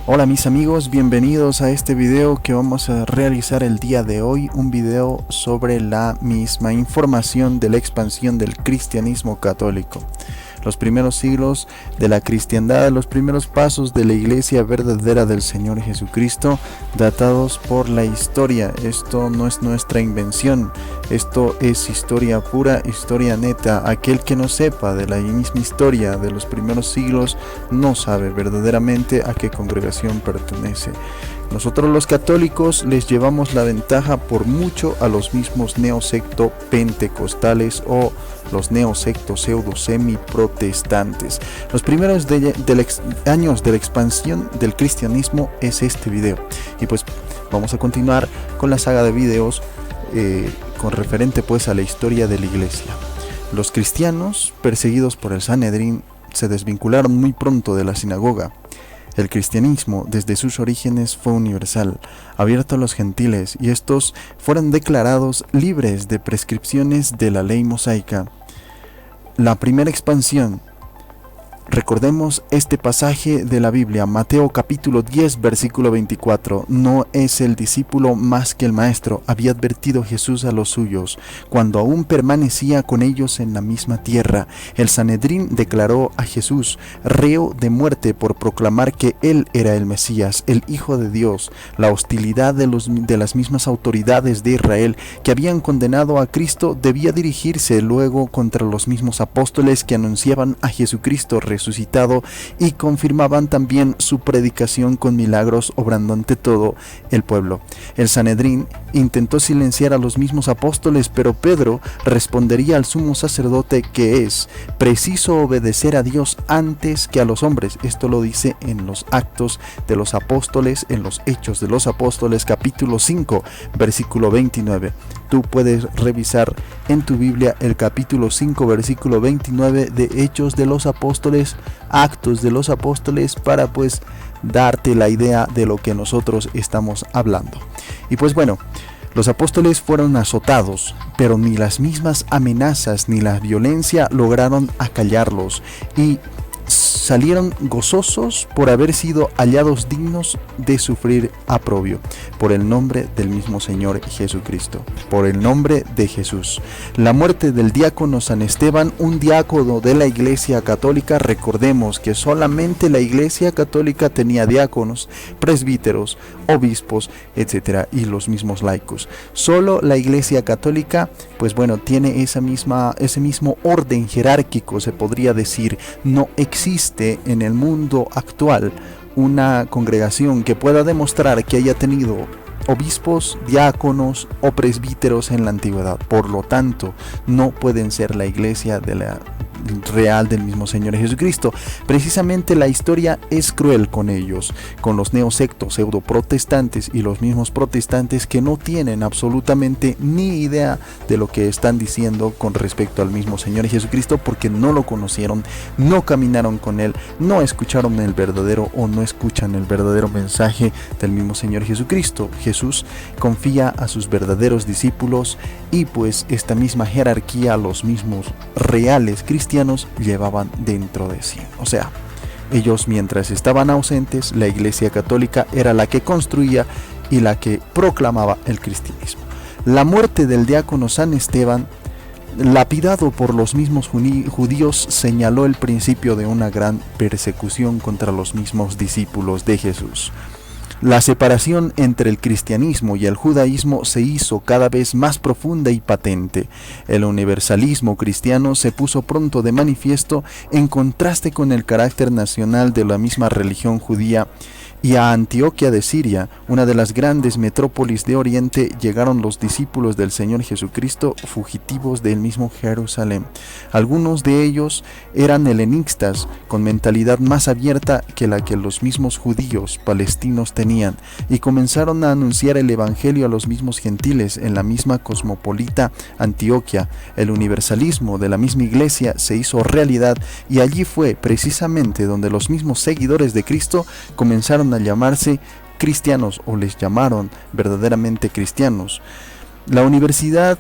Hola mis amigos, bienvenidos a este video que vamos a realizar el día de hoy, un video sobre la misma información de la expansión del cristianismo católico. Los primeros siglos de la cristiandad, los primeros pasos de la iglesia verdadera del Señor Jesucristo, datados por la historia. Esto no es nuestra invención, esto es historia pura, historia neta. Aquel que no sepa de la misma historia de los primeros siglos no sabe verdaderamente a qué congregación pertenece. Nosotros los católicos les llevamos la ventaja por mucho a los mismos neosecto pentecostales o los neosectos pseudo semi-protestantes. Los primeros años de la expansión del cristianismo es este video. Y pues vamos a continuar con la saga de videos con referente pues a la historia de la iglesia. Los cristianos perseguidos por el Sanedrín se desvincularon muy pronto de la sinagoga. El cristianismo desde sus orígenes fue universal, abierto a los gentiles, y estos fueron declarados libres de prescripciones de la ley mosaica. La primera expansión. Recordemos este pasaje de la Biblia, Mateo capítulo 10, versículo 24. No es el discípulo más que el maestro, había advertido Jesús a los suyos, cuando aún permanecía con ellos en la misma tierra. El Sanedrín declaró a Jesús reo de muerte por proclamar que él era el Mesías, el Hijo de Dios. La hostilidad de las mismas autoridades de Israel que habían condenado a Cristo debía dirigirse luego contra los mismos apóstoles que anunciaban a Jesucristo resucitado y confirmaban también su predicación con milagros, obrando ante todo el pueblo. El Sanedrín intentó silenciar a los mismos apóstoles, pero Pedro respondería al sumo sacerdote que es preciso obedecer a Dios antes que a los hombres. Esto lo dice en los Actos de los Apóstoles, en los Hechos de los Apóstoles, capítulo 5, versículo 29. Tú puedes revisar en tu Biblia el capítulo 5, versículo 29 de Hechos de los Apóstoles, Actos de los Apóstoles, para pues darte la idea de lo que nosotros estamos hablando. Y pues bueno, los apóstoles fueron azotados, pero ni las mismas amenazas ni la violencia lograron acallarlos, y salieron gozosos por haber sido hallados dignos de sufrir aprobio por el nombre del mismo Señor Jesucristo, por el nombre de Jesús. La muerte del diácono San Esteban, un diácono de la Iglesia Católica. Recordemos que solamente la Iglesia Católica tenía diáconos, presbíteros, obispos, etcétera, y los mismos laicos. Solo la Iglesia Católica, pues bueno, tiene ese mismo orden jerárquico, se podría decir. No existe en el mundo actual una congregación que pueda demostrar que haya tenido obispos, diáconos o presbíteros en la antigüedad. Por lo tanto, no pueden ser la iglesia de la real del mismo Señor Jesucristo. Precisamente la historia es cruel con ellos, con los neosectos pseudo protestantes y los mismos protestantes que no tienen absolutamente ni idea de lo que están diciendo con respecto al mismo Señor Jesucristo, porque no lo conocieron, no caminaron con él, no escucharon el verdadero o no escuchan el verdadero mensaje del mismo Señor Jesucristo. Jesús confía a sus verdaderos discípulos, y pues esta misma jerarquía los mismos reales cristianos llevaban dentro de sí. O sea, ellos mientras estaban ausentes, la Iglesia Católica era la que construía y la que proclamaba el cristianismo. La muerte del diácono San Esteban, lapidado por los mismos judíos, señaló el principio de una gran persecución contra los mismos discípulos de Jesús. La separación entre el cristianismo y el judaísmo se hizo cada vez más profunda y patente. El universalismo cristiano se puso pronto de manifiesto en contraste con el carácter nacional de la misma religión judía, y a Antioquía de Siria, una de las grandes metrópolis de Oriente, llegaron los discípulos del Señor Jesucristo, fugitivos del mismo Jerusalén. Algunos de ellos eran helenistas, con mentalidad más abierta que la que los mismos judíos palestinos tenían, y comenzaron a anunciar el evangelio a los mismos gentiles en la misma cosmopolita Antioquía. El universalismo de la misma iglesia se hizo realidad, y allí fue precisamente donde los mismos seguidores de Cristo comenzaron a llamarse cristianos, o les llamaron verdaderamente cristianos. La universidad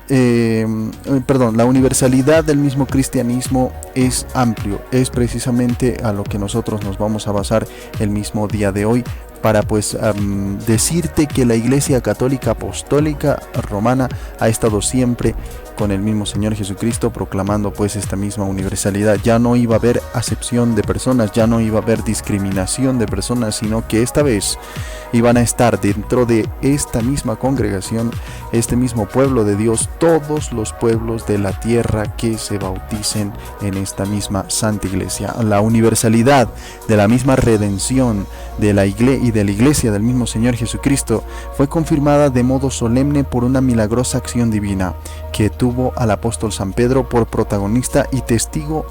la universalidad del mismo cristianismo es amplio, es precisamente a lo que nosotros nos vamos a basar el mismo día de hoy para decirte que la Iglesia Católica Apostólica Romana ha estado siempre con el mismo Señor Jesucristo, proclamando pues esta misma universalidad. Ya no iba a haber acepción de personas, ya no iba a haber discriminación de personas, sino que esta vez iban a estar dentro de esta misma congregación, este mismo pueblo de Dios, todos los pueblos de la tierra que se bauticen en esta misma Santa Iglesia. La universalidad de la misma redención de la Iglesia del mismo Señor Jesucristo fue confirmada de modo solemne por una milagrosa acción divina que tuvo al apóstol San Pedro por protagonista, y testigo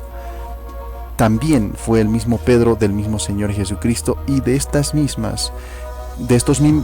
también fue el mismo Pedro del mismo Señor Jesucristo y de estos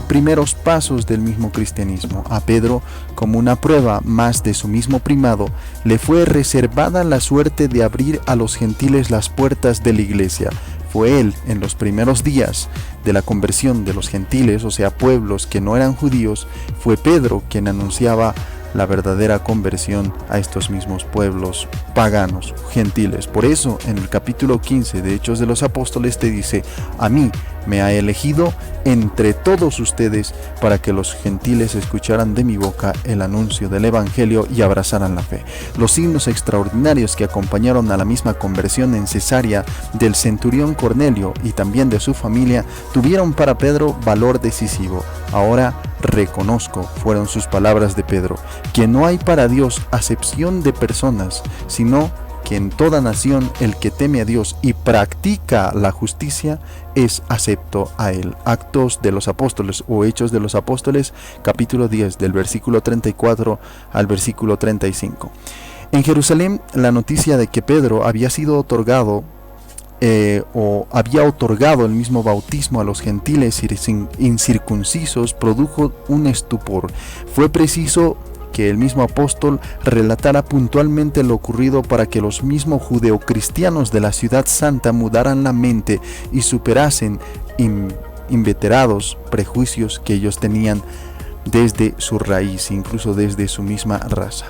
primeros pasos del mismo cristianismo. A Pedro, como una prueba más de su mismo primado, le fue reservada la suerte de abrir a los gentiles las puertas de la Iglesia. Fue él, en los primeros días de la conversión de los gentiles, o sea, pueblos que no eran judíos, fue Pedro quien anunciaba la verdadera conversión a estos mismos pueblos paganos, gentiles. Por eso, en el capítulo 15 de Hechos de los Apóstoles te dice: a mí me ha elegido entre todos ustedes para que los gentiles escucharan de mi boca el anuncio del Evangelio y abrazaran la fe. Los signos extraordinarios que acompañaron a la misma conversión en Cesarea del centurión Cornelio y también de su familia tuvieron para Pedro valor decisivo. Ahora reconozco, fueron sus palabras de Pedro, que no hay para Dios acepción de personas, sino que en toda nación el que teme a Dios y practica la justicia es acepto a él. Actos de los Apóstoles o Hechos de los Apóstoles, capítulo 10, del versículo 34 al versículo 35. En Jerusalén, la noticia de que Pedro había sido otorgado había otorgado el mismo bautismo a los gentiles incircuncisos produjo un estupor. Fue preciso que el mismo apóstol relatara puntualmente lo ocurrido para que los mismos judeocristianos de la ciudad santa mudaran la mente y superasen inveterados prejuicios que ellos tenían desde su raíz, incluso desde su misma raza.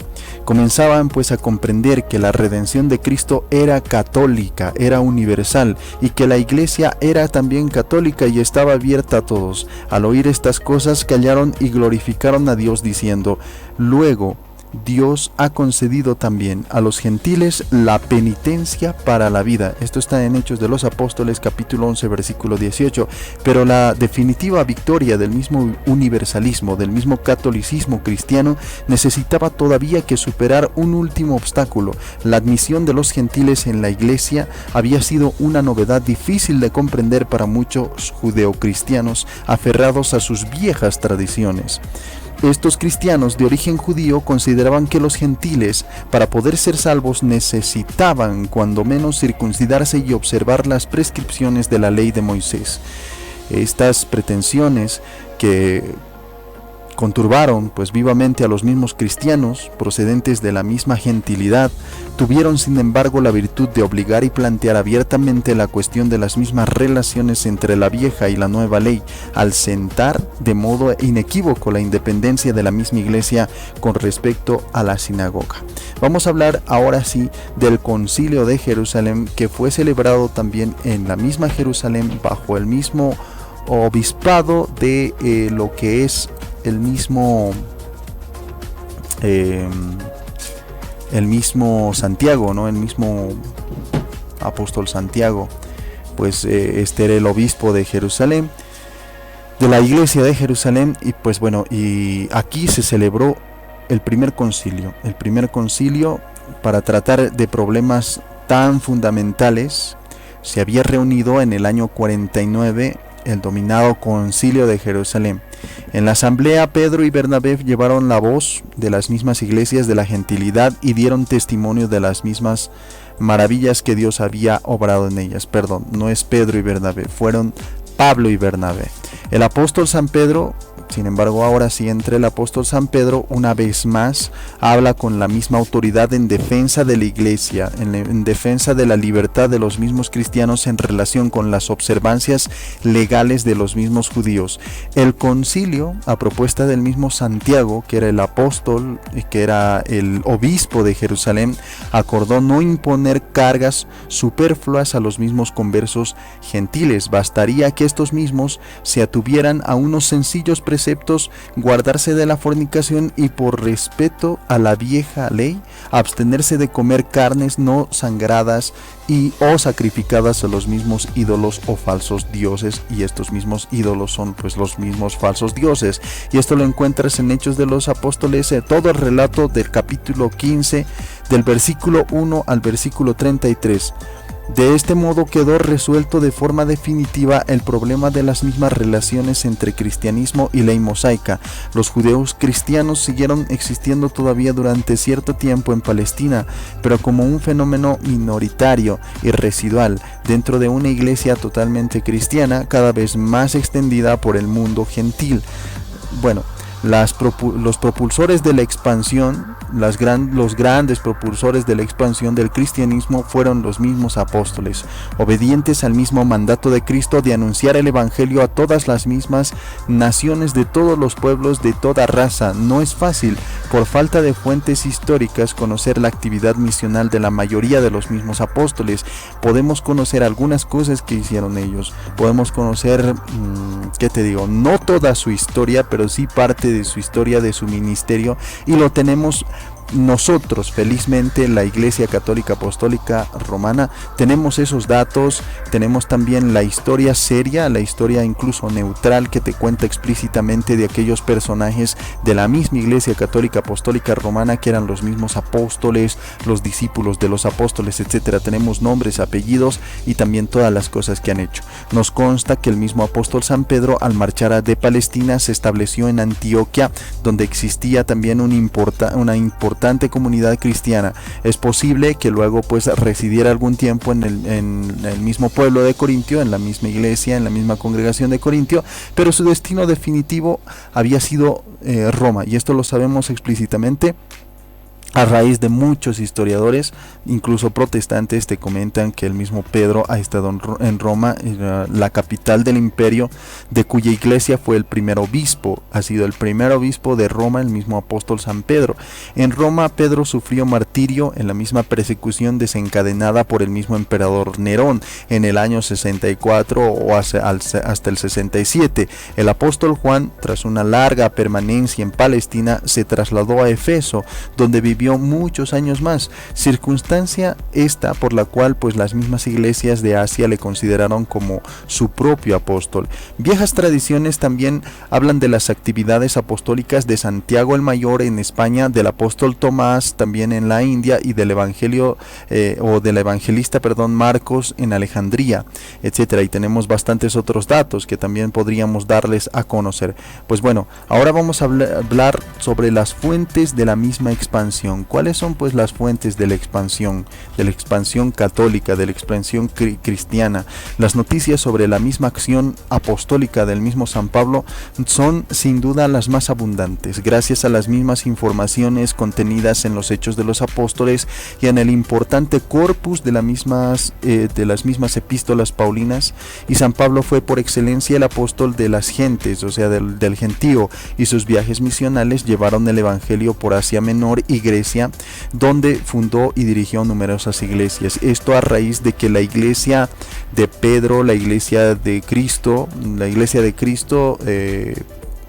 Comenzaban pues a comprender que la redención de Cristo era católica, era universal, y que la Iglesia era también católica y estaba abierta a todos. Al oír estas cosas callaron y glorificaron a Dios diciendo: luego Dios ha concedido también a los gentiles la penitencia para la vida. Esto está en Hechos de los Apóstoles, capítulo 11, versículo 18. Pero la definitiva victoria del mismo universalismo, del mismo catolicismo cristiano, necesitaba todavía que superar un último obstáculo. La admisión de los gentiles en la Iglesia había sido una novedad difícil de comprender para muchos judeocristianos aferrados a sus viejas tradiciones. Estos cristianos de origen judío consideraban que los gentiles, para poder ser salvos, necesitaban cuando menos circuncidarse y observar las prescripciones de la ley de Moisés. Estas pretensiones que conturbaron pues vivamente a los mismos cristianos procedentes de la misma gentilidad, tuvieron sin embargo la virtud de obligar y plantear abiertamente la cuestión de las mismas relaciones entre la vieja y la nueva ley, al sentar de modo inequívoco la independencia de la misma Iglesia con respecto a la sinagoga. Vamos a hablar ahora sí del Concilio de Jerusalén, que fue celebrado también en la misma Jerusalén bajo el mismo obispado de lo que es el mismo Santiago, ¿no? El mismo apóstol Santiago, pues este era el obispo de Jerusalén, de la iglesia de Jerusalén, y pues bueno, y aquí se celebró el primer concilio para tratar de problemas tan fundamentales. Se había reunido en el año 49 el dominado Concilio de Jerusalén. En la asamblea, Pedro y Bernabé llevaron la voz de las mismas iglesias de la gentilidad y dieron testimonio de las mismas maravillas que Dios había obrado en ellas. Perdón, no es Pedro y Bernabé, fueron Pablo y Bernabé. El apóstol San Pedro, Sin embargo, ahora sí, entre el apóstol San Pedro, una vez más, habla con la misma autoridad en defensa de la iglesia, en defensa de la libertad de los mismos cristianos en relación con las observancias legales de los mismos judíos. El concilio, a propuesta del mismo Santiago, que era el apóstol, que era el obispo de Jerusalén, acordó no imponer cargas superfluas a los mismos conversos gentiles. Bastaría que estos mismos se atuvieran a unos sencillos preceptos: guardarse de la fornicación y, por respeto a la vieja ley, abstenerse de comer carnes no sangradas o sacrificadas a los mismos ídolos o falsos dioses. Y estos mismos ídolos son pues los mismos falsos dioses, y esto lo encuentras en Hechos de los Apóstoles, todo el relato del capítulo 15, del versículo 1 al versículo 33. De este modo quedó resuelto de forma definitiva el problema de las mismas relaciones entre cristianismo y ley mosaica. Los judíos cristianos siguieron existiendo todavía durante cierto tiempo en Palestina, pero como un fenómeno minoritario y residual dentro de una iglesia totalmente cristiana, cada vez más extendida por el mundo gentil. Bueno, los propulsores de la expansión, los grandes propulsores de la expansión del cristianismo fueron los mismos apóstoles, obedientes al mismo mandato de Cristo de anunciar el evangelio a todas las mismas naciones, de todos los pueblos, de toda raza. No es fácil, por falta de fuentes históricas, conocer la actividad misional de la mayoría de los mismos apóstoles. Podemos conocer algunas cosas que hicieron ellos, podemos conocer, no toda su historia, pero sí parte de su historia, de su ministerio, y lo tenemos nosotros. Felizmente, la Iglesia Católica Apostólica Romana, tenemos esos datos. Tenemos también la historia seria, la historia incluso neutral, que te cuenta explícitamente de aquellos personajes de la misma Iglesia Católica Apostólica Romana, que eran los mismos apóstoles, los discípulos de los apóstoles, etcétera. Tenemos nombres, apellidos y también todas las cosas que han hecho. Nos consta que el mismo apóstol San Pedro, al marchar de Palestina, se estableció en Antioquia, donde existía también una importante comunidad cristiana. Es posible que luego pues residiera algún tiempo en el mismo pueblo de Corintio, en la misma iglesia, en la misma congregación de Corintio, pero su destino definitivo había sido Roma, y esto lo sabemos explícitamente a raíz de muchos historiadores, incluso protestantes, te comentan que el mismo Pedro ha estado en Roma, la capital del imperio, de cuya iglesia fue el primer obispo. Ha sido el primer obispo de Roma, el mismo apóstol San Pedro. En Roma, Pedro sufrió martirio en la misma persecución desencadenada por el mismo emperador Nerón en el año 64 o hasta el 67. El apóstol Juan, tras una larga permanencia en Palestina, se trasladó a Efeso, donde vivió muchos años más, circunstancia esta por la cual pues las mismas iglesias de Asia le consideraron como su propio apóstol. Viejas tradiciones también hablan de las actividades apostólicas de Santiago el Mayor en España, del apóstol Tomás también en la India, y del del evangelista Marcos en Alejandría, etcétera. Y tenemos bastantes otros datos que también podríamos darles a conocer. Pues bueno, ahora vamos a hablar sobre las fuentes de la misma expansión. ¿Cuáles son pues las fuentes de la expansión católica, de la expansión cristiana? Las noticias sobre la misma acción apostólica del mismo San Pablo son sin duda las más abundantes, gracias a las mismas informaciones contenidas en los Hechos de los Apóstoles y en el importante corpus de las mismas epístolas paulinas. Y San Pablo fue por excelencia el apóstol de las gentes, o sea, del gentío, y sus viajes misionales llevaron el evangelio por Asia Menor y Grecia, donde fundó y dirigió numerosas iglesias. Esto a raíz de que la iglesia de Pedro, la iglesia de Cristo,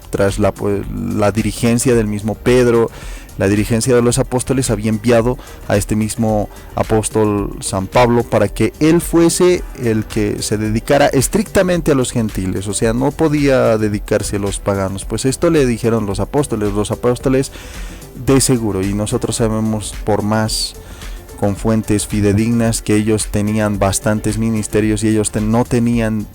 tras la dirigencia del mismo Pedro, la dirigencia de los apóstoles, había enviado a este mismo apóstol San Pablo para que él fuese el que se dedicara estrictamente a los gentiles, o sea, no podía dedicarse a los paganos. Pues esto le dijeron los apóstoles de seguro, y nosotros sabemos por más con fuentes fidedignas que ellos tenían bastantes ministerios y ellos no tenían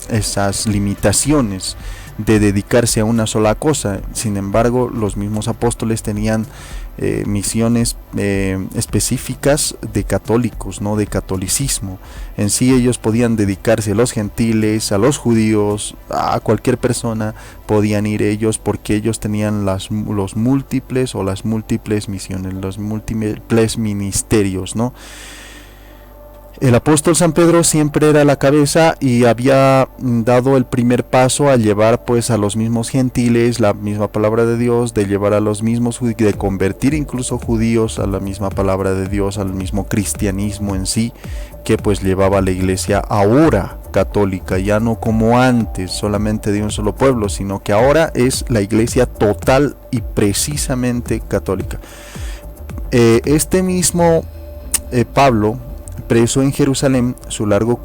esas limitaciones de dedicarse a una sola cosa. Sin embargo, los mismos apóstoles tenían misiones específicas de católicos, no de catolicismo. En sí ellos podían dedicarse a los gentiles, a los judíos, a cualquier persona podían ir ellos, porque ellos tenían las múltiples misiones, los múltiples ministerios, ¿no? El apóstol San Pedro siempre era la cabeza y había dado el primer paso a llevar pues a los mismos gentiles la misma palabra de Dios, de llevar a los mismos, de convertir incluso judíos a la misma palabra de Dios, al mismo cristianismo en sí, que pues llevaba la iglesia ahora católica, ya no como antes solamente de un solo pueblo, sino que ahora es la iglesia total y precisamente católica. Este mismo Pablo, preso en Jerusalén, su largo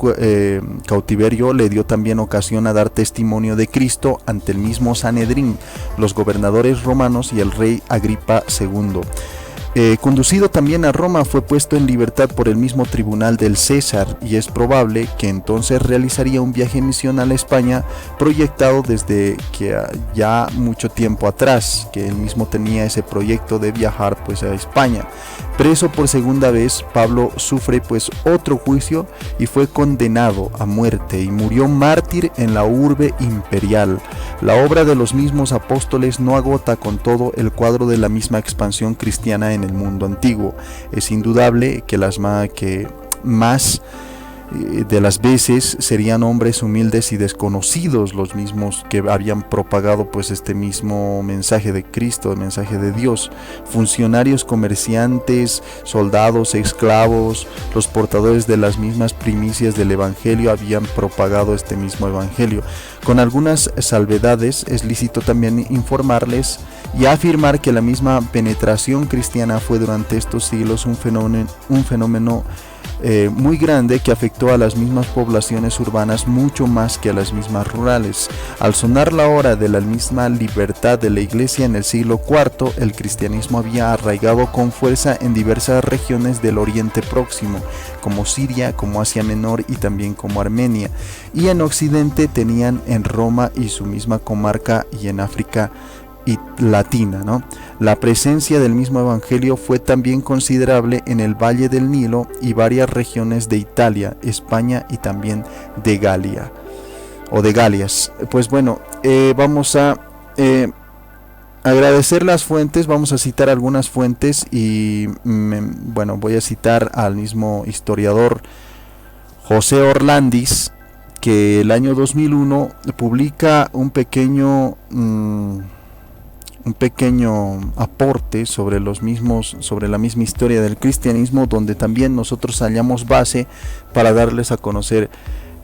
cautiverio le dio también ocasión a dar testimonio de Cristo ante el mismo Sanedrín, los gobernadores romanos y el rey Agripa II. Conducido también a Roma, fue puesto en libertad por el mismo tribunal del César, y es probable que entonces realizaría un viaje misional a España, proyectado desde que ya mucho tiempo atrás, que él mismo tenía ese proyecto de viajar pues a España. Preso por segunda vez, Pablo sufre pues otro juicio y fue condenado a muerte y murió mártir en la urbe imperial. La obra de los mismos apóstoles no agota con todo el cuadro de la misma expansión cristiana en el mundo antiguo. Es indudable que más de las veces serían hombres humildes y desconocidos los mismos que habían propagado pues este mismo mensaje de Cristo, el mensaje de Dios. Funcionarios, comerciantes, soldados, esclavos, los portadores de las mismas primicias del evangelio habían propagado este mismo evangelio. Con algunas salvedades es lícito también informarles y afirmar que la misma penetración cristiana fue durante estos siglos un fenómeno muy grande que afectó a las mismas poblaciones urbanas mucho más que a las mismas rurales. Al sonar la hora de la misma libertad de la iglesia en el siglo IV, el cristianismo había arraigado con fuerza en diversas regiones del Oriente Próximo, como Siria, como Asia Menor y también como Armenia, y en Occidente tenían en Roma y su misma comarca y en África y Latina, ¿no? La presencia del mismo evangelio fue también considerable en el Valle del Nilo y varias regiones de Italia, España y también de Galia o de Galias. Pues bueno, vamos a agradecer las fuentes, vamos a citar algunas fuentes y bueno, voy a citar al mismo historiador José Orlandis, que el año 2001 publica un pequeño aporte sobre la misma historia del cristianismo, donde también nosotros hallamos base para darles a conocer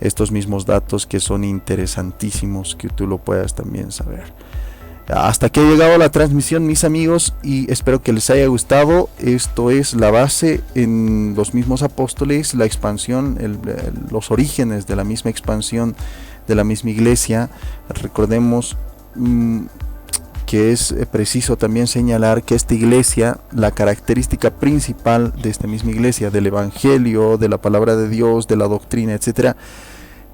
estos mismos datos que son interesantísimos, que tú lo puedas también saber. Hasta aquí ha llegado la transmisión, mis amigos, y espero que les haya gustado. Esto es la base en los mismos apóstoles, la expansión, los orígenes de la misma expansión de la misma iglesia. Recordemos que es preciso también señalar que esta iglesia, la característica principal de esta misma iglesia, del evangelio, de la palabra de Dios, de la doctrina, etcétera,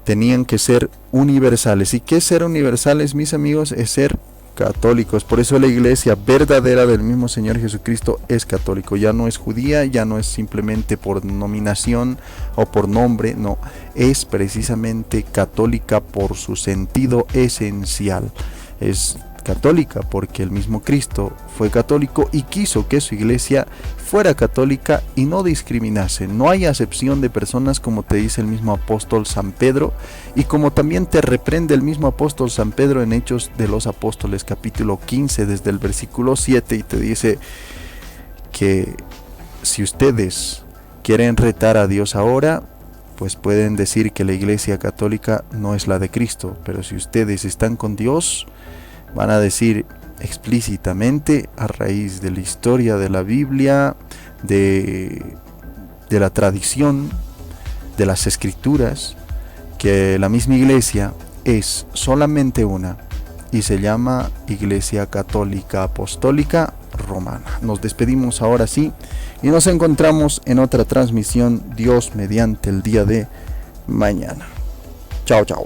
tenían que ser universales. ¿Y qué es ser universales, mis amigos? Es ser católicos. Por eso la iglesia verdadera del mismo Señor Jesucristo es católico. Ya no es judía, ya no es simplemente por nominación o por nombre, no, es precisamente católica por su sentido esencial. Es católica porque el mismo Cristo fue católico y quiso que su iglesia fuera católica y no discriminase. No hay acepción de personas, como te dice el mismo apóstol San Pedro, y como también te reprende el mismo apóstol San Pedro en Hechos de los Apóstoles capítulo 15 desde el versículo 7, y te dice que si ustedes quieren retar a Dios ahora, pues pueden decir que la iglesia católica no es la de Cristo, pero si ustedes están con Dios, van a decir explícitamente, a raíz de la historia de la Biblia, de la tradición, de las escrituras, que la misma iglesia es solamente una y se llama Iglesia Católica Apostólica Romana. Nos despedimos ahora sí y nos encontramos en otra transmisión, Dios mediante, el día de mañana. Chao, chao.